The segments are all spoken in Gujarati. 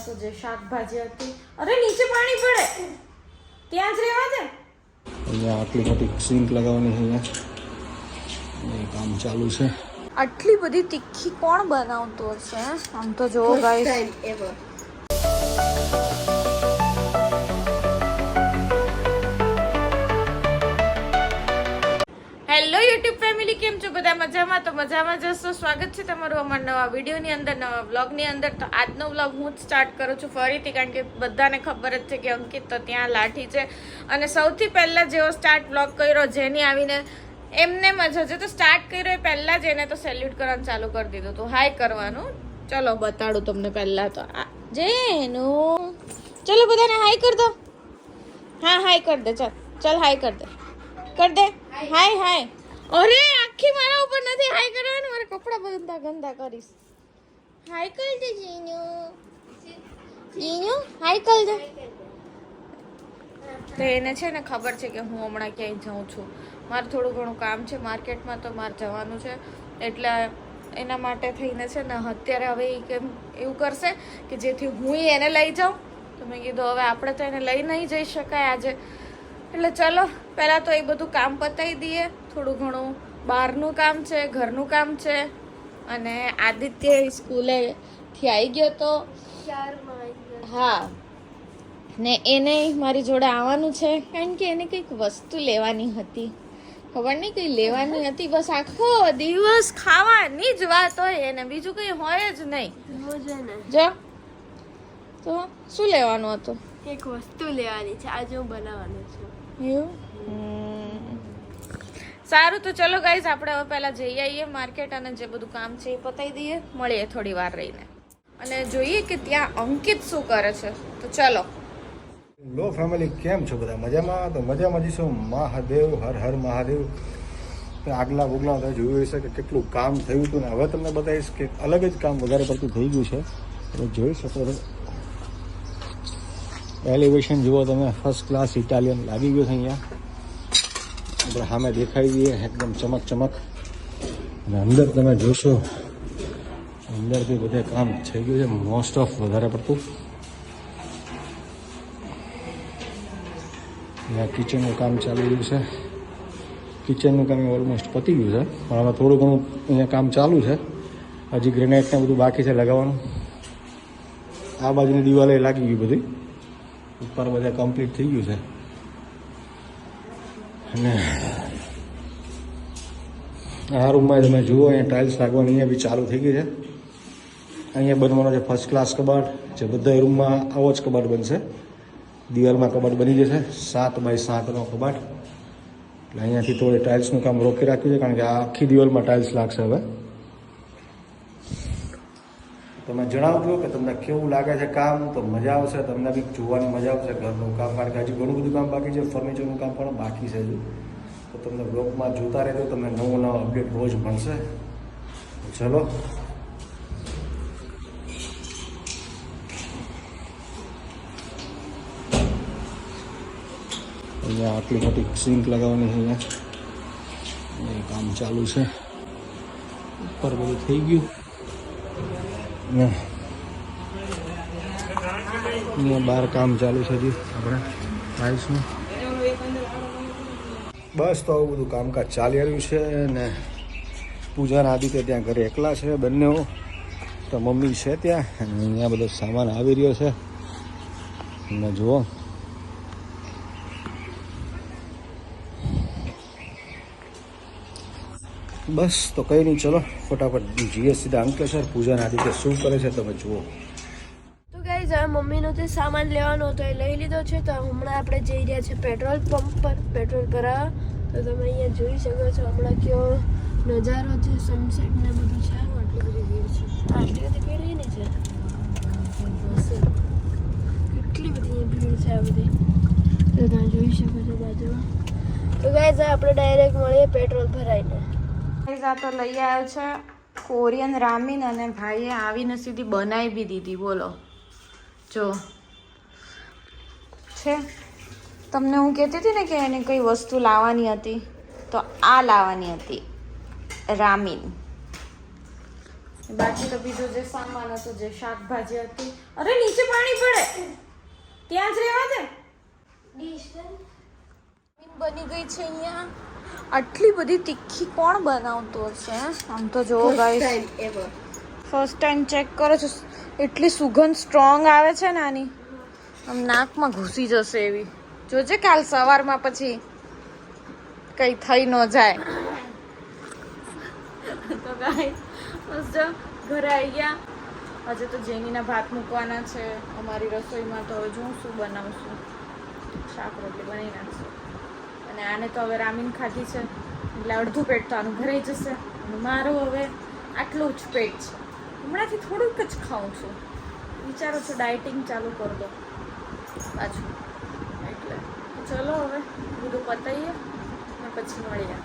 તો જે શાકભાજી હતી, અરે નીચે પાણી પડે, ત્યાં જ રહેવા દે. અહીંયા આટલી મોટી સિંક લગાવવાની છે, અહીંયા એ કામ ચાલુ છે. આટલી બધી તીખી કોણ બનાવતો હશે? આમ તો જો ગાઈસ, હેલો યુટ્યુબ ફેમિલી, કેમ છો બધા? મજામાં? તો મજામાં જશો. સ્વાગત છે તમારું અમારા નવા વિડીયોની અંદર, નવા વ્લોગની અંદર. તો આજનો વ્લોગ હું જ સ્ટાર્ટ કરું છું ફરીથી, કારણ કે બધાને ખબર જ છે કે અંકિત તો ત્યાં લાઠી છે. અને સૌથી પહેલાં જેવો સ્ટાર્ટ વ્લોગ કર્યો, જેની આવીને એમને મજા છે, તો સ્ટાર્ટ કર્યો એ પહેલાં જ એને તો સેલ્યુટ કરવાનું ચાલુ કરી દીધું હતું, હાય કરવાનું. ચલો બતાડું તમને પહેલાં તો જેનું. ચલો બધાને હાય કરી દો. હા હાય કરી દે, ચલ હાય કરી દે, કર દે હાય હાય. અરે આખી મારા ઉપર નથી હાય કરવાનું, મારા કપડા બધા ગંદા કરીશ. હાય કરી દે જીનુ, જીનુ હાય કરી દે. તો એને છે ને ખબર છે કે હું હમણાં ક્યાંય જાઉં છું, મારે થોડું ઘણું કામ છે માર્કેટમાં, તો મારે જવાનું છે. એટલે એના માટે થઈને છે ને અત્યારે હવે એ કેમ એવું કરશે કે જેથી હું એને લઈ જાઉં. તો મેં કીધું હવે આપણે તો એને લઈ નહીં જઈ શકાય આજે, એટલે ચલો પહેલાં તો એ બધું કામ પતાવી દઈએ. થોડું ઘણું બહારનું કામ છે, ઘરનું કામ છે. અને આદિત્ય સ્કૂલેથી આવી ગયો તો, હા, ને એને મારી જોડે આવવાનું છે, કારણ કે એને કંઈક વસ્તુ લેવાની હતી. ખબર નહીં કઈ લેવાની હતી, બસ આખો દિવસ ખાવાની જ વાત હોય એને, બીજું કંઈ હોય જ નહીં. જો તો શું લેવાનું હતું? એક વસ્તુ લેવાની છે, આજે હું બનાવવાનું છું. એવું? સારું, તો ચલો ગાઈઝ, આપણે હવે પહેલા જઈ આવીએ માર્કેટ, અને જે બધું કામ છે એ પતાવી દઈએ. મળીએ થોડી વાર રહીને અને જોઈએ કે ત્યાં અંકિત શું કરે છે. તો ચલો. લો ફેમિલી, કેમ છો બધા? મજામાં? તો મજામાં જઈશું. મહાદેવ, હર હર મહાદેવ. આગલા બુગલા તમે જોયું હશે કે કેટલું કામ થયું હતું, ને હવે તમને બતાવીશ કે અલગ જ કામ વધારે પડતું થઈ ગયું છે. તમે જોઈ શકો છો, એલિવેશન જુઓ તમે, ફર્સ્ટ ક્લાસ ઇટાલિયન લાગી ગયું છે. અહીંયા આપણે સામે દેખાઈ દઈએ એકદમ ચમક ચમક. અને અંદર તમે જોશો, અંદરથી બધે કામ થઈ ગયું છે મોસ્ટ ઓફ વધારે પડતું. અહીંયા કિચનનું કામ ચાલી રહ્યું છે. કિચનનું કામ ઓલમોસ્ટ પતી ગયું છે, પણ હવે થોડું ઘણું અહીંયા કામ ચાલુ છે. હજી ગ્રેનાઇટને બધું બાકી છે લગાવવાનું. આ બાજુની દિવાલે લાગી ગયું બધી, ઉપર બધા કમ્પ્લીટ થઈ ગયું છે. અને આ રૂમમાં તમે જુઓ, અહીંયા ટાઇલ્સ લાગવાની અહીંયા બી ચાલુ થઈ ગઈ છે. અહીંયા બનવાનો છે ફર્સ્ટ ક્લાસ કબાટ, જે બધા રૂમમાં આવો જ કબાટ બનશે. દિવાલમાં કબાટ બની જશે, 7 બાય 7નો કબાટ. એટલે અહીંયાથી થોડી ટાઇલ્સનું કામ રોકી રાખ્યું છે, કારણ કે આ આખી દિવાલમાં ટાઇલ્સ લાગશે હવે. તમે જણાવજો કે તમને કેવું લાગે છે કામ. તો મજા આવશે, તમને બી જોવાની મજા આવશે ઘરનું કામ, કારણ કે હજી ઘણું બધું કામ બાકી છે. ફર્નિચરનું કામ પણ બાકી છે હજુ. તો તમને બ્લોગમાં જોતા રહેજો, તમને નવું નવું અપડેટ રોજ મળશે. ચલો. અહીંયા આટલી મોટી સિંક લગાવવાની છે, અહીંયા એ કામ ચાલુ છે. ઉપર બધું થઈ ગયું. અહીંયા બહાર કામ ચાલુ છે હજી આપણે ટાઇલ્સનું. બસ, તો આવું બધું કામકાજ ચાલી રહ્યું છે. ને પૂજાના આદિત્ય ત્યાં ઘરે એકલા છે બંને, તો મમ્મી છે ત્યાં. અને અહીંયા બધો સામાન આવી રહ્યો છે, અને જુઓ બસ. તો કંઈ નહીં, ચલો ફટાફટ જઈએ સીધા અંકલેશ્વર. પૂજાના આદિત્ય શું કરે છે તમે જુઓ. તો ગાઈઝ, હવે મમ્મીનો જે સામાન લેવાનો હતો એ લઈ લીધો છે. તો હમણાં આપણે જઈ રહ્યા છીએ પેટ્રોલ પંપ પર પેટ્રોલ કરાવવા. તો તમે અહીંયા જોઈ શકો છો હમણાં કેવો નજારો છે, સનસેટ ને બધું છે. આટલી બધી ભીડ છે, આટલી બધી ભીડ નહીં છે, કેટલી બધી ભીડ છે આ બધી. તો તમે જોઈ શકો છો બાજુમાં. તો ગાઈઝ, આપણે ડાયરેક્ટ મળીએ પેટ્રોલ ભરાઈને. આ તો લઈ આવ્યો છે કોરિયન રામીન, અને ભાઈએ આવીને સીધી બનાવી બી દીધી. બોલો, જો છે. તમને હું કહેતી હતી ને કે એને કઈ વસ્તુ લાવવાની હતી, તો આ લાવવાની હતી રામીન. બાકી તો બીજો જે સામાન હતો, જે શાકભાજી હતી, અરે નીચે પાણી પડે ત્યાં જ રહેવા દે. બની ગઈ છે અહીંયા. આટલી બધી તીખી કોણ બનાવતું હશે? આમ તો જો ગાઈસ, ફર્સ્ટ ટાઈમ ચેક કરો છો. એટલી સુગંધ સ્ટ્રોંગ આવે છે ને આની, આમ નાકમાં ઘૂસી જશે એવી. જોજે કાલ સવારમાં પછી કઈ થઈ ન જાય. તો ગાઈસ બસ જો ઘરે આવી ગયા. આજે તો જેનીના ભાત મૂકવાના છે અમારી રસોઈમાં. તો હવે જોઉં શું બનાવશું. શાક રોટલી બનાવી નાખશું. અને આને તો હવે રામીન ખાધી છે એટલે અડધું પેટ તો આનું ભરાઈ જશે. અને મારું હવે આટલું જ પેટ છે. હમણાંથી થોડુંક જ ખાઉં છું. વિચારો છો ડાયટિંગ ચાલુ કરી દો પાછું. એટલે ચલો હવે બધું પતાવીએ અને પછી મળીએ.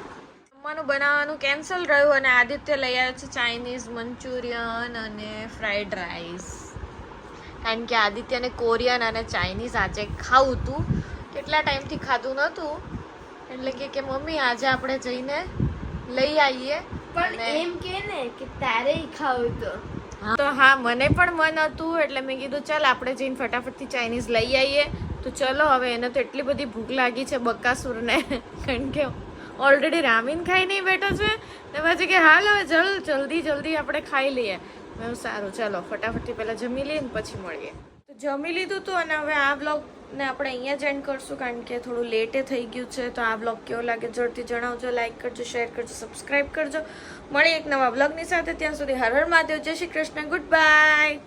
જમવાનું બનાવવાનું કેન્સલ રહ્યું અને આદિત્ય લઈ આવ્યો છે ચાઇનીઝ મંચુરિયન અને ફ્રાઈડ રાઈસ. કારણ કે આદિત્યને કોરિયન અને ચાઇનીઝ આજે ખાવું હતું. કેટલા ટાઈમથી ખાધું નહોતું એટલે કે મમ્મી આજે આપણે જઈને લઈ આવીએ. પણ એમ કે ને કે તારે ખાવું તો હા, મને પણ મન હતું એટલે મેં કીધું ચાલ આપણે જઈને ફટાફટથી ચાઇનીઝ લઈ આવીએ. તો ચલો હવે એને તો એટલી બધી ભૂખ લાગી છે બકાસુરને, કારણ કે ઓલરેડી રામીન ખાઈ નહીં બેઠો છે ને પછી કે હાલ હવે જલ્દી આપણે ખાઈ લઈએ. મેં સારું ચાલો ફટાફટથી પહેલાં જમી લઈએ ને પછી મળીએ. તો જમી લીધું હતું અને હવે આ બ્લોગને આપણે અહીંયા જ એન્ડ કરશું કારણ કે થોડું લેટે થઈ ગયું છે. તો આ બ્લોગ કેવો લાગે ઝડપથી જણાવજો. લાઈક કરજો, શેર કરજો, સબસ્ક્રાઈબ કરજો. મળીએ એક નવા બ્લોગની સાથે. ત્યાં સુધી હર હર મહાદેવ, જય શ્રી કૃષ્ણ, ગુડ બાય.